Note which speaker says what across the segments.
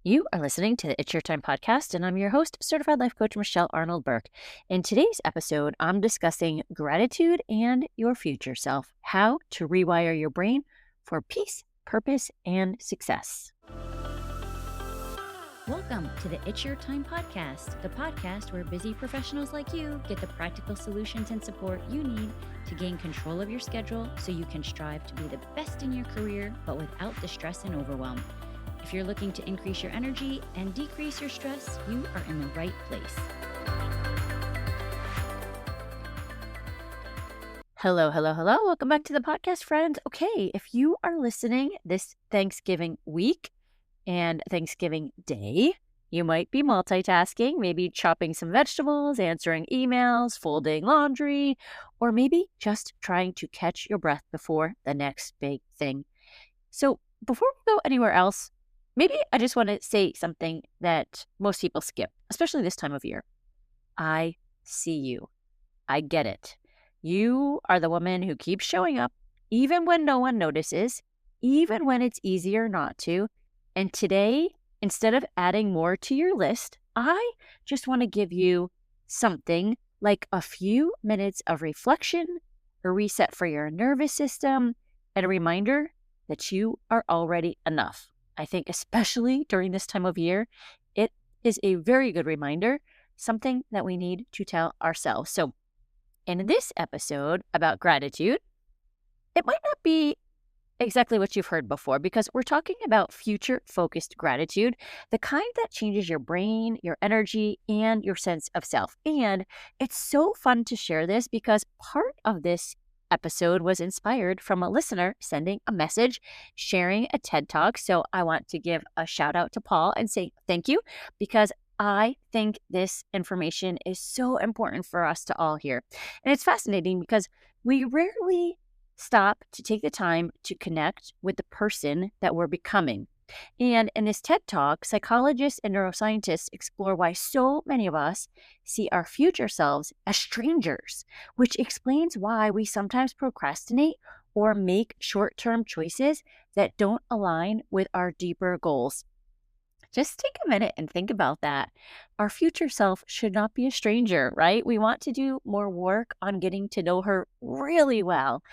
Speaker 1: You are listening to the It's Your Time podcast, and I'm your host, Certified Life Coach Michelle Arnold Bourque. In today's episode, I'm discussing gratitude and your future self, how to rewire your brain for peace, purpose, and success.
Speaker 2: Welcome to the It's Your Time podcast, the podcast where busy professionals like you get the practical solutions and support you need to gain control of your schedule so you can strive to be the best in your career, but without the stress and overwhelm. If you're looking to increase your energy and decrease your stress, you are in the right place.
Speaker 1: Hello. Welcome back to the podcast, friends. Okay, if you are listening this Thanksgiving week and Thanksgiving Day, you might be multitasking, maybe chopping some vegetables, answering emails, folding laundry, or maybe just trying to catch your breath before the next big thing. So before we go anywhere else, maybe I just want to say something that most people skip, especially this time of year. I see you. I get it. You are the woman who keeps showing up, even when no one notices, even when it's easier not to. And today, instead of adding more to your list, I just want to give you something like a few minutes of reflection, a reset for your nervous system, and a reminder that you are already enough. I think especially during this time of year, it is a very good reminder, something that we need to tell ourselves. So in this episode about gratitude, it might not be exactly what you've heard before because we're talking about future-focused gratitude, the kind that changes your brain, your energy, and your sense of self. And it's so fun to share this because part of this episode was inspired from a listener sending a message, sharing a TED Talk. So I want to give a shout out to Paul and say thank you because I think this information is so important for us to all hear. And it's fascinating because we rarely stop to take the time to connect with the person that we're becoming. And in this TED Talk, psychologists and neuroscientists explore why so many of us see our future selves as strangers, which explains why we sometimes procrastinate or make short-term choices that don't align with our deeper goals. Just take a minute and think about that. Our future self should not be a stranger, right? We want to do more work on getting to know her really well.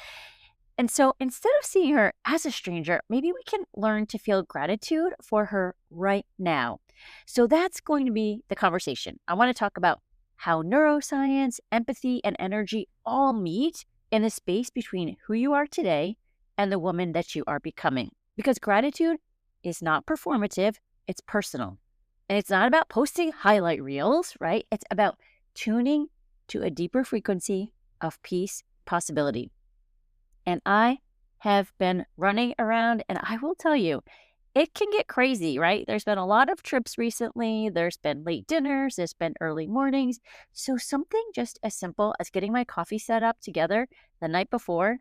Speaker 1: And so instead of seeing her as a stranger, maybe we can learn to feel gratitude for her right now. So that's going to be the conversation. I want to talk about how neuroscience, empathy, and energy all meet in the space between who you are today and the woman that you are becoming. Because gratitude is not performative, it's personal. And it's not about posting highlight reels, right? It's about tuning to a deeper frequency of peace, possibility. And I have been running around, and I will tell you, it can get crazy, right? There's been a lot of trips recently. There's been late dinners. There's been early mornings. So something just as simple as getting my coffee set up together the night before.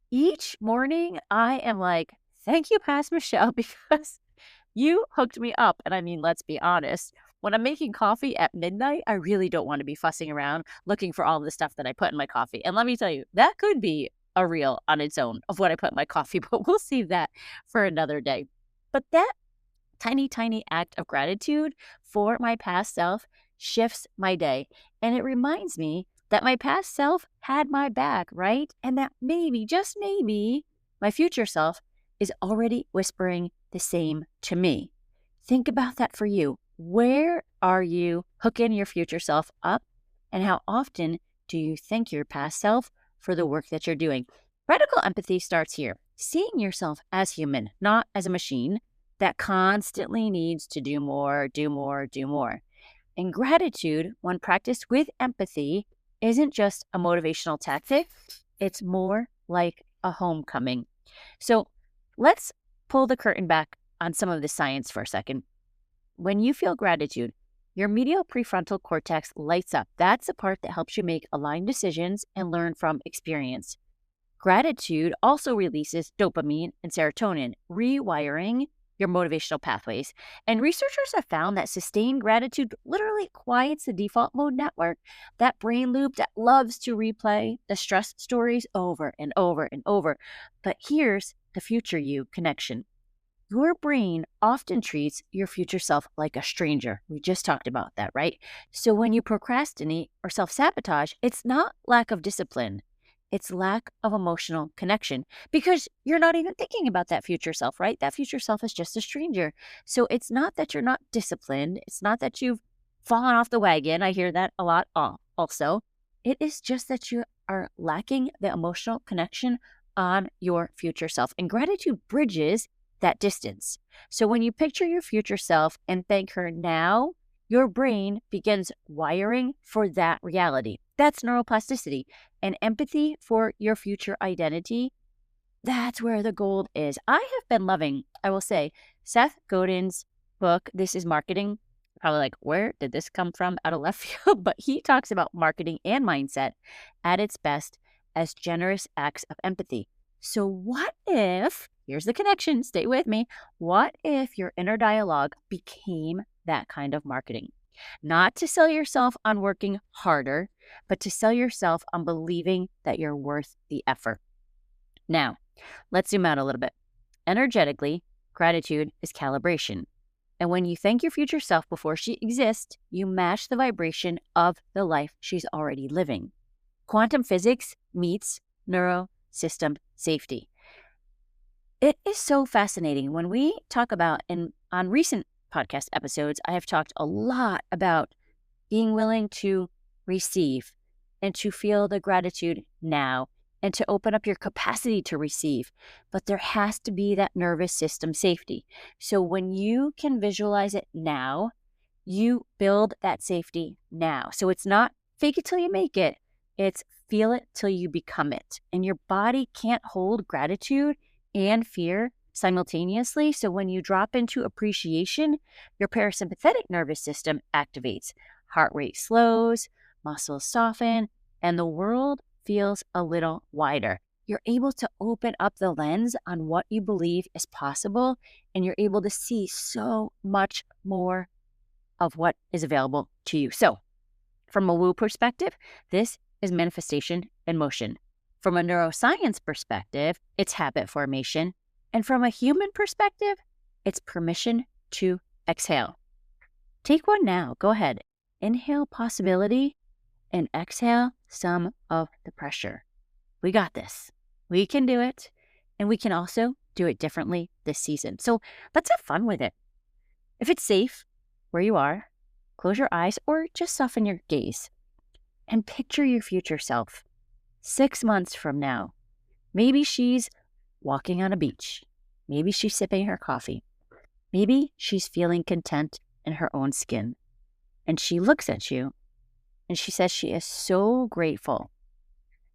Speaker 1: Each morning, I am like, thank you, Past Michelle, because you hooked me up. And I mean, let's be honest. When I'm making coffee at midnight, I really don't want to be fussing around looking for all the stuff that I put in my coffee. And let me tell you, that could be a reel on its own of what I put in my coffee, but we'll save that for another day. But that tiny act of gratitude for my past self shifts my day. And it reminds me that my past self had my back, right? And that maybe, just maybe, my future self is already whispering the same to me. Think about that for you. Where are you hooking your future self up? And how often do you thank your past self for the work that you're doing? Radical empathy starts here. Seeing yourself as human, not as a machine that constantly needs to do more. And gratitude, when practiced with empathy, isn't just a motivational tactic. It's more like a homecoming. So let's pull the curtain back on some of the science for a second. When you feel gratitude, your medial prefrontal cortex lights up. That's the part that helps you make aligned decisions and learn from experience. Gratitude also releases dopamine and serotonin, rewiring your motivational pathways. And researchers have found that sustained gratitude literally quiets the default mode network, that brain loop that loves to replay the stress stories over and over and over. But here's the future you connection. Your brain often treats your future self like a stranger. We just talked about that, right? So when you procrastinate or self sabotage, it's not lack of discipline, it's lack of emotional connection because you're not even thinking about that future self, right? That future self is just a stranger. So it's not that you're not disciplined, it's not that you've fallen off the wagon. I hear that a lot also. It is just that you are lacking the emotional connection on your future self. And gratitude bridges that distance. So when you picture your future self and thank her now, your brain begins wiring for that reality. That's neuroplasticity. And empathy for your future identity, that's where the gold is. I have been loving, I will say, Seth Godin's book, This is Marketing. Probably like, where did this come from out of left field? But he talks about marketing and mindset at its best as generous acts of empathy. So, what if, here's the connection, stay with me. What if your inner dialogue became that kind of marketing? Not to sell yourself on working harder, but to sell yourself on believing that you're worth the effort. Now, let's zoom out a little bit. Energetically, gratitude is calibration. And when you thank your future self before she exists, you match the vibration of the life she's already living. Quantum physics meets neurosystem safety. It is so fascinating. When we talk about, and on recent podcast episodes, I have talked a lot about being willing to receive and to feel the gratitude now and to open up your capacity to receive. But there has to be that nervous system safety. So when you can visualize it now, you build that safety now. So it's not fake it till you make it. It's feel it till you become it. And your body can't hold gratitude and fear simultaneously. So when you drop into appreciation, your parasympathetic nervous system activates. Heart rate slows, muscles soften, and the world feels a little wider. You're able to open up the lens on what you believe is possible, and you're able to see so much more of what is available to you. So, from a woo perspective, this is manifestation in motion. From a neuroscience perspective, it's habit formation. And from a human perspective, it's permission to exhale. Take one now. Go ahead. Inhale possibility and exhale some of the pressure. We got this. We can do it. And we can also do it differently this season. So let's have fun with it. If it's safe where you are, close your eyes or just soften your gaze and picture your future self 6 months from now. Maybe she's walking on a beach. Maybe she's sipping her coffee. Maybe she's feeling content in her own skin. And she looks at you and she says she is so grateful.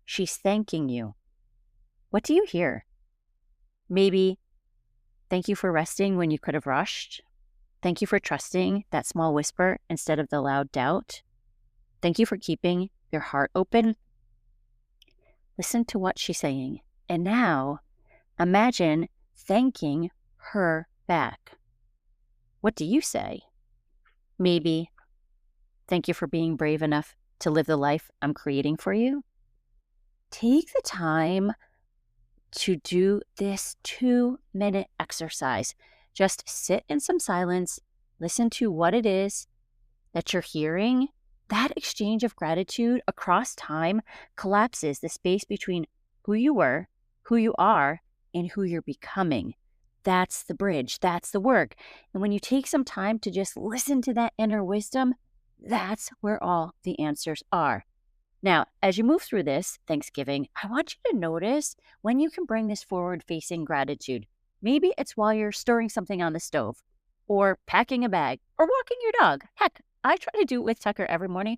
Speaker 1: She's thanking you. What do you hear? Maybe, thank you for resting when you could have rushed. Thank you for trusting that small whisper instead of the loud doubt. Thank you for keeping your heart open. Listen to what she's saying. And now, imagine thanking her back. What do you say? Maybe, thank you for being brave enough to live the life I'm creating for you. Take the time to do this 2-minute exercise. Just sit in some silence, listen to what it is that you're hearing. That exchange of gratitude across time collapses the space between who you were, who you are, and who you're becoming. That's the bridge. That's the work. And when you take some time to just listen to that inner wisdom, that's where all the answers are. Now, as you move through this Thanksgiving, I want you to notice when you can bring this forward-facing gratitude. Maybe it's while you're stirring something on the stove, or packing a bag, or walking your dog. Heck, I try to do it with Tucker every morning.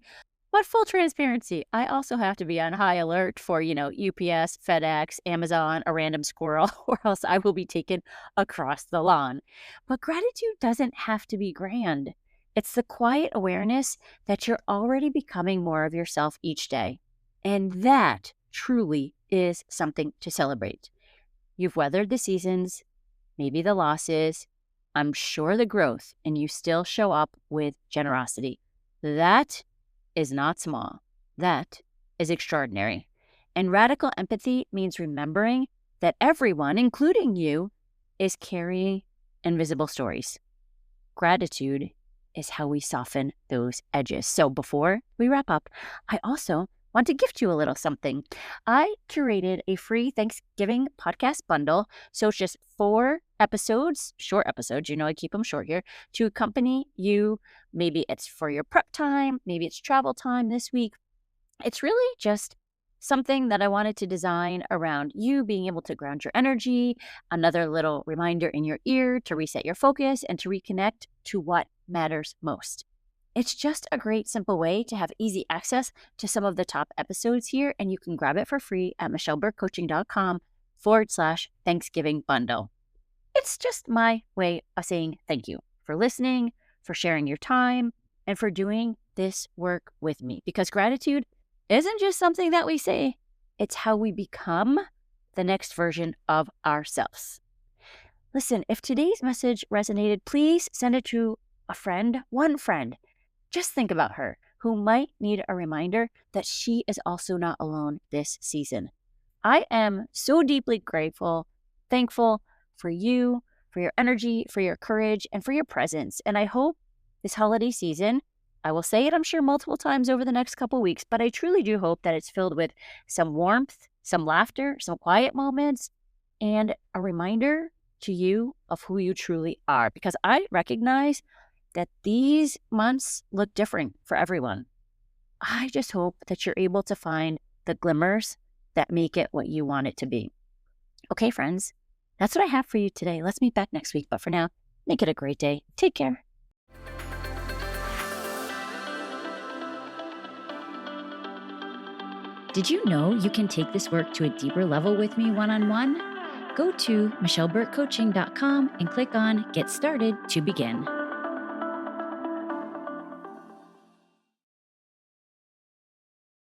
Speaker 1: But full transparency, I also have to be on high alert for, UPS, FedEx, Amazon, a random squirrel, or else I will be taken across the lawn. But gratitude doesn't have to be grand. It's the quiet awareness that you're already becoming more of yourself each day. And that truly is something to celebrate. You've weathered the seasons, maybe the losses, I'm sure the growth, and you still show up with generosity. That is not small. That is extraordinary. And radical empathy means remembering that everyone, including you, is carrying invisible stories. Gratitude is how we soften those edges. So before we wrap up, I also want to gift you a little something. I curated a free Thanksgiving podcast bundle. So it's just 4 episodes, short episodes, I keep them short here, to accompany you. Maybe it's for your prep time, maybe it's travel time this week. It's really just something that I wanted to design around you being able to ground your energy, another little reminder in your ear to reset your focus and to reconnect to what matters most. It's just a great, simple way to have easy access to some of the top episodes here, and you can grab it for free at michelleburkecoaching.com/Thanksgiving bundle. It's just my way of saying thank you for listening, for sharing your time, and for doing this work with me. Because gratitude isn't just something that we say, it's how we become the next version of ourselves. Listen, if today's message resonated, please send it to a friend, one friend. Just think about her who might need a reminder that she is also not alone this season. I am so deeply grateful, thankful for you, for your energy, for your courage, and for your presence. And I hope this holiday season, I will say it, I'm sure, multiple times over the next couple weeks, but I truly do hope that it's filled with some warmth, some laughter, some quiet moments, and a reminder to you of who you truly are. Because I recognize that these months look different for everyone. I just hope that you're able to find the glimmers that make it what you want it to be. Okay, friends, that's what I have for you today. Let's meet back next week. But for now, make it a great day. Take care.
Speaker 2: Did you know you can take this work to a deeper level with me one-on-one? Go to michelleburkecoaching.com and click on Get Started to begin.